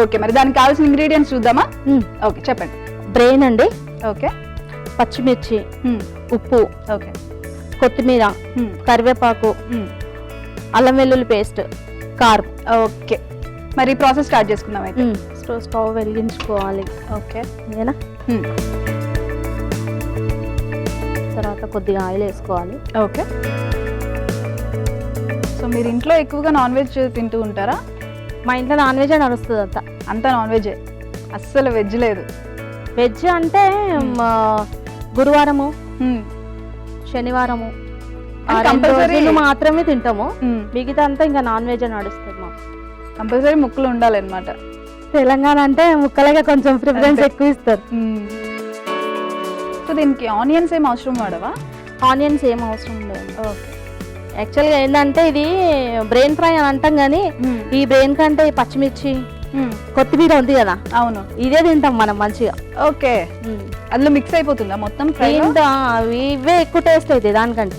Okay, మరి దానికి కావాల్సిన ఇంగ్రీడియంట్స్ చూద్దామా? ఓకే చెప్పండి. బ్రెయిన్ అండి, ఓకే, పచ్చిమిర్చి, ఉప్పు, ఓకే, కొత్తిమీర, కరివేపాకు, అల్లం వెల్లుల్లి పేస్ట్, కారం. ఓకే, మరి ప్రాసెస్ స్టార్ట్ చేసుకుందాం అయితే. స్టవ్ వెలిగించుకోవాలి. ఓకే, ఓకేనా? తర్వాత కొద్దిగా ఆయిల్ వేసుకోవాలి. ఓకే. సో మీరు ఇంట్లో ఎక్కువగా నాన్ వెజ్ తింటూ ఉంటారా? మా ఇంట్లో నాన్ వెజ్ నడుస్తుంది అంతా నాన్ వెజే, అస్సలు వెజ్ లేదు. వెజ్ అంటే గురువారము, శనివారము మాత్రమే తింటాము. మిగతా అంతా ఇంకా నాన్ వెజ్ నడుస్తుంది మాకు. కంపల్సరీ ముక్కలు ఉండాలన్నమాట. తెలంగాణ అంటే ముక్కలగా కొంచెం ప్రిఫరెన్స్ ఎక్కువ ఇస్తారు. సో దీనికి ఆనియన్స్ ఏం అవసరం వాడవా? ఆనియన్స్ ఏం అవసరం లేదు. ఓకే, యాక్చువల్గా ఏంటంటే ఇది బ్రెయిన్ ఫ్రై అని అంటాం కానీ ఈ బ్రెయిన్ కంటే పచ్చిమిర్చి, కొత్తిమీర ఉంది కదా, అవును, ఇదే తింటాం మనం మంచిగా. ఓకే, అందులో మిక్స్ అయిపోతుందా మొత్తం? ఇవే ఎక్కువ టేస్ట్ అవుతాయి దానికంటే.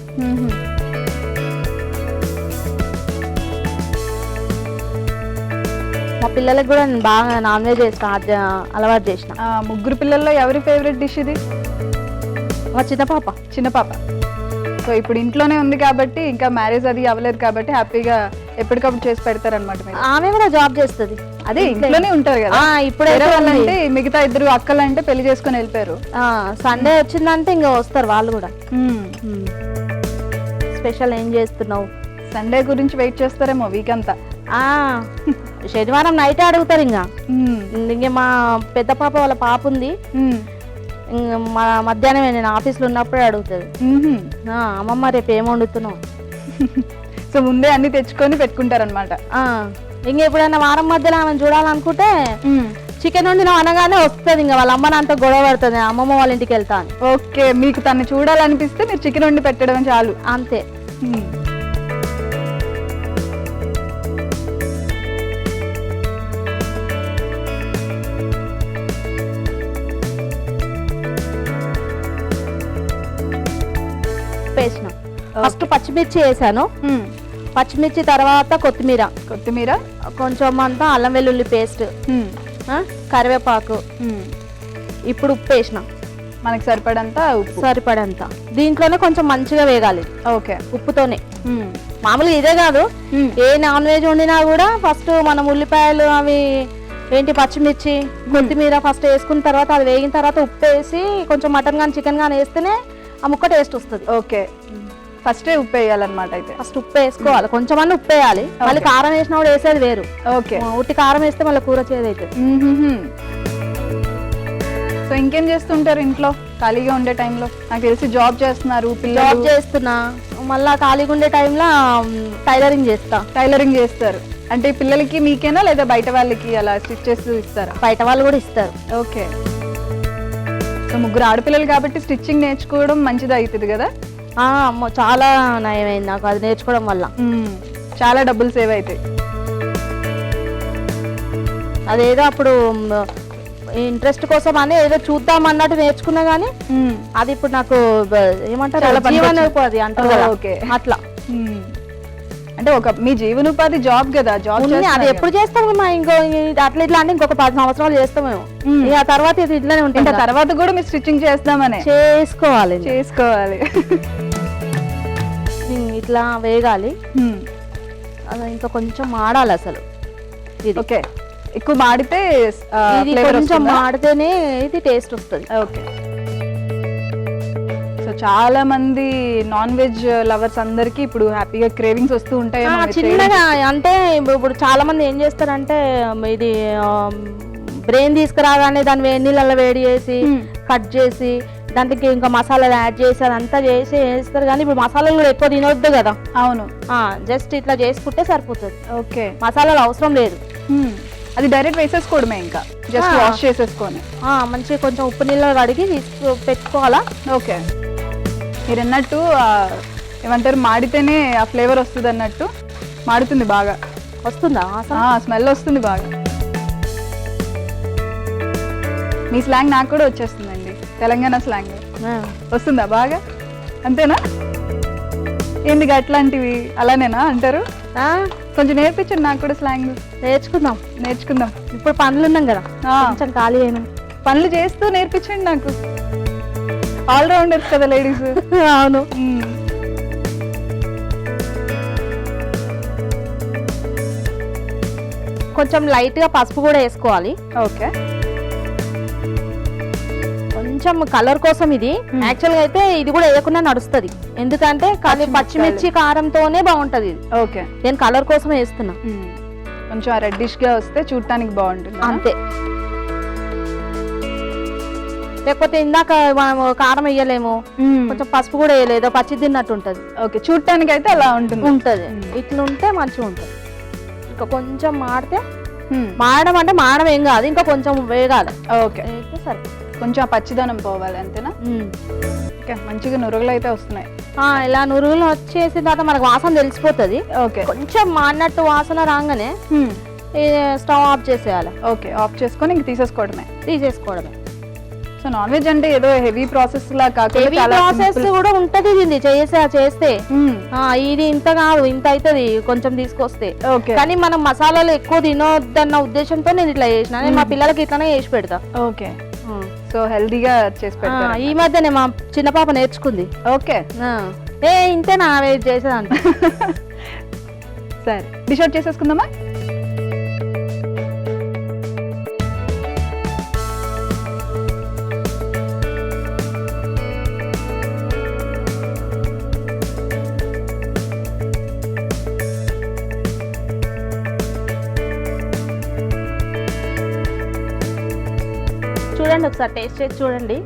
మా పిల్లలకు కూడా నేను బాగా నాన్ వెజ్ అలవాటు చేసిన. ముగ్గురు పిల్లల్లో ఎవరి ఫేవరెట్ డిష్ ఇది? మా చిన్న పాప. సో ఇప్పుడు ఇంట్లోనే ఉంది కాబట్టి, ఇంకా మ్యారేజ్ అది అవ్వలేదు కాబట్టి హ్యాపీగా ఎప్పటికప్పుడు చేసి పెడతారనమాట. ఆమె కూడా జాబ్ చేస్తుంది, అదే ఇంట్లోనే ఉంటారు కదా. ఇప్పుడు వాళ్ళంటే మిగతా ఇద్దరు అక్కలు అంటే పెళ్లి చేసుకుని వెళ్ళిపోయారు. సండే వచ్చిందంటే ఇంకా వస్తారు వాళ్ళు కూడా. స్పెషల్ ఏం చేస్తున్నావు? సండే గురించి వెయిట్ చేస్తారేమో వీక్ అంతా. శనివారం నైట్ అడుగుతారు. ఇంకా మా పెద్ద పాప వాళ్ళ పాప ఉంది, మా మధ్యాహ్నం నేను ఆఫీస్లో ఉన్నప్పుడే అడుగుతుంది, అమ్మమ్మ రేపు ఏం వండుతున్నావు? సో ముందే అన్ని తెచ్చుకొని పెట్టుకుంటారనమాట. ఇంక ఎప్పుడైనా వారం మధ్యలో ఆమెను చూడాలనుకుంటే చికెన్ వండిన అనగానే వస్తుంది. ఇంకా వాళ్ళ అమ్మ అంతా గొడవ పడుతుంది, అమ్మమ్మ వాళ్ళ ఇంటికి వెళ్తా అని. ఓకే, మీకు తను చూడాలనిపిస్తే మీరు చికెన్ వండి పెట్టడం చాలు, అంతే. వేసిన ఫస్ట్ పచ్చిమిర్చి వేసాను, పచ్చిమిర్చి తర్వాత కొత్తిమీర, కొంచెం అంతా అల్లం వెల్లుల్లి పేస్ట్, కరివేపాకు, ఇప్పుడు ఉప్పు వేసిన మనకి సరిపడంత. దీంట్లోనే కొంచెం మంచిగా వేగాలి. ఓకే, ఉప్పుతోనే. మామూలుగా ఇదే కాదు, ఏ నాన్ వెజ్ వండినా కూడా ఫస్ట్ మనం ఉల్లిపాయలు అవి పచ్చిమిర్చి, కొత్తిమీర ఫస్ట్ వేసుకున్న తర్వాత అది వేగిన తర్వాత ఉప్పు వేసి కొంచెం మటన్ కానీ చికెన్ కానీ వేస్తేనే ఆ ముక్క టేస్ట్ వస్తుంది. ఓకే, ఫస్ట్ ఉప్పు వేయాలన్నమాట. అయితే ఫస్ట్ ఉప్పు వేసుకోవాలి, కొంచెం అన్న ఉప్పు వేయాలి. మళ్ళీ కారం వేసినప్పుడు వేసేది వేరు. ఓకే, ఉట్టి కారం వేస్తే మళ్ళీ కూర చేదు అవుతుంది. సో ఇంకేం చేస్తుంటారు ఇంట్లో ఖాళీగా ఉండే టైంలో? నాకు తెలిసి జాబ్ చేస్తున్నారు. జాబ్ చేస్తున్నా, మళ్ళీ ఖాళీగా ఉండే టైంలో టైలరింగ్ చేస్తారు. అంటే పిల్లలకి మీకేనా లేదా బయట వాళ్ళకి అలా స్టిచ్ చేస్తూ ఇస్తారా? బయట వాళ్ళు కూడా ఇస్తారు. ఓకే, సో ముగ్గురు ఆడపిల్లలు కాబట్టి స్టిచ్చింగ్ నేర్చుకోవడం మంచిది అవుతుంది కదా? చాలా నయమైంది నాకు అది నేర్చుకోవడం వల్ల. చాలా డబ్బులు సేవ్ అవుతాయి. అదేదో అప్పుడు ఇంట్రెస్ట్ కోసం అని ఏదో చూద్దాం అన్నట్టు నేర్చుకున్నా గానీ అది ఇప్పుడు నాకు ఏమంటారు జీవనోపాధి అంటారు కదా, అట్లా. అంటే ఒక మీ జీవనోపాధి జాబ్ కదా, జాబ్ అది ఎప్పుడు చేస్తాము ఇంకో అట్లా ఇట్లా అంటే ఇంకొక 10 సంవత్సరాలు చేస్తామేమో. ఇక తర్వాత ఇది ఇట్లానే ఉంటుంది. తర్వాత కూడా మీరు స్టిచ్చింగ్ చేస్తామని చేసుకోవాలి. ఇట్లా వేగాలి, అది ఇంకా కొంచెం మాడాలి అసలు. ఓకే, ఎక్కువ మాడితే కొంచెం మాడితేనే ఇది టేస్ట్ వస్తుంది. ఓకే, సో చాలా మంది నాన్ వెజ్ లవర్స్ అందరికి ఇప్పుడు హ్యాపీగా క్రేవింగ్స్ వస్తూ ఉంటాయి చిన్నగా. అంటే ఇప్పుడు చాలా మంది ఏం చేస్తారంటే ఇది బ్రెయిన్ తీసుకురాగానే దాన్ని వేడి నీళ్ళలో వేడి చేసి కట్ చేసి దానికి ఇంకా మసాలాలు యాడ్ చేసి అదంతా చేసి వేస్తారు. కానీ ఇప్పుడు మసాలాలు కూడా ఎక్కువ తినొద్దు కదా. అవును, జస్ట్ ఇట్లా చేసుకుంటే సరిపోతుంది. ఓకే, మసాలాలు అవసరం లేదు, అది డైరెక్ట్ వేసేసుకోవడమే. ఇంకా జస్ట్ వాష్ చేసేసుకొని మంచిగా కొంచెం ఉప్పు నీళ్ళు కడిగి పెట్టుకోవాలా. ఓకే, మీరు అన్నట్టు ఏమంటారు మాడితేనే ఆ ఫ్లేవర్ వస్తుంది అన్నట్టు. మాడుతుంది బాగా వస్తుందా? స్మెల్ వస్తుంది బాగా. మీ స్లాంగ్ నాకు కూడా వచ్చేస్తుందండి, తెలంగాణ స్లాంగ్ వస్తుందా బాగా? అంతేనా? ఎందుకు అట్లాంటివి అలానేనా అంటారు? కొంచెం నేర్పించండి నాకు కూడా స్లాంగ్. నేర్చుకుందాం. నేర్చుకుందాం. ఇప్పుడు పనులు ఉన్నాం కదా, ఆ, కొంచెం ఖాళీ అయినా. పనులు చేస్తూ నేర్పించండి నాకు. ఆల్రౌండర్స్ కదా లేడీస్. అవును. కొంచెం లైట్ గా పసుపు కూడా వేసుకోవాలి. ఓకే. కొంచెం కలర్ కోసం ఇది. యాక్చువల్ గా అయితే ఇది కూడా వేయకుండా నడుస్తుంది, ఎందుకంటే పచ్చిమిర్చి కారంతోనే బాగుంటది ఇది. ఓకే. నేను కలర్ కోసం వేస్తున్నా. కొంచెం రెడ్డిష్ గా వస్తే చూడటానికి బాగుంటుంది. అంతే. లేకపోతే ఇందాక మనం కారం వేయలేము, కొంచెం పసుపు కూడా వేయలేదు, పచ్చి తిన్నట్టు ఉంటది. ఓకే, చూడటానికి అయితే అలా ఉంటుంది. ఇట్లా ఉంటే మంచిగా ఉంటది. ఇంకా కొంచెం మాడడం అంటే మాడడం ఏం కాదు, ఇంకా కొంచెం వేగాలి. ఓకే, అయితే సరే. కొంచెం ఆ పచ్చిదనం పోవాలి అంతేనా? ఓకే, మంచిగా నురుగులు అయితే వస్తున్నాయి. ఇలా నురుగులు వచ్చేసిన తర్వాత మనకు వాసన తెలిసిపోతుంది. ఓకే, కొంచెం మాడినట్టు వాసన రాగానే స్టవ్ ఆఫ్ చేసేయాలి. ఓకే, ఆఫ్ చేసుకొని ఇంక తీసేసుకోవడమే. సో నాన్ వెజ్ అంటే ఏదో హెవీ ప్రాసెస్ లా కాకుండా ప్రాసెస్ కూడా ఉంటది ఇది చేస్తే. ఇది ఇంత కాదు, ఇంత అవుతుంది కొంచెం తీసుకొస్తే. కానీ మనం మసాలాలు ఎక్కువ తినొద్దన్న ఉద్దేశంతో నేను ఇట్లా చేసిన. నేను మా పిల్లలకి ఇట్లానే చేసి పెడతా. ఓకే, సో హెల్దీగా చేసి పెడతా. ఈ మధ్యనే మా చిన్న పాప నేర్చుకుంది. ఓకే, ఇంతేనా చేసేదంట. సరే, డిష్ అవుట్ చేసేసుకుందామా? చూడండి, ఒకసారి టేస్ట్ చేసి చూడండి.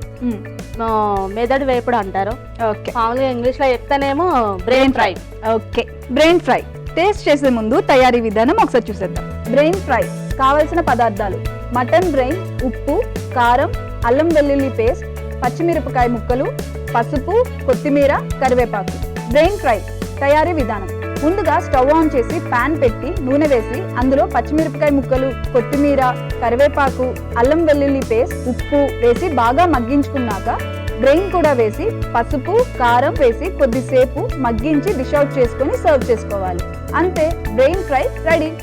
మెదడు వేపుడు అంటారు. ఓకే, మామూలుగా ఇంగ్లీష్ లో చెప్తానేమో brain fry. Okay, brain fry taste చేసే ముందు తయారీ విధానం ఒకసారి చూసేద్దాం. బ్రెయిన్ ఫ్రై కావలసిన పదార్థాలు: మటన్ బ్రెయిన్, ఉప్పు, కారం, అల్లం వెల్లుల్లి పేస్ట్, పచ్చిమిరపకాయ ముక్కలు, పసుపు, కొత్తిమీర, కరివేపాకు. బ్రెయిన్ ఫ్రై తయారీ విధానం: ముందుగా స్టవ్ ఆన్ చేసి పాన్ పెట్టి నూనె వేసి అందులో పచ్చిమిరపకాయ ముక్కలు, కొత్తిమీర, కరివేపాకు, అల్లం వెల్లుల్లి పేస్ట్, ఉప్పు వేసి బాగా మగ్గించుకున్నాక బ్రెయిన్ కూడా వేసి పసుపు, కారం వేసి కొద్దిసేపు మగ్గించి డిష్ అవుట్ చేసుకొని సర్వ్ చేసుకోవాలి. అంతే, బ్రెయిన్ ఫ్రై రెడీ.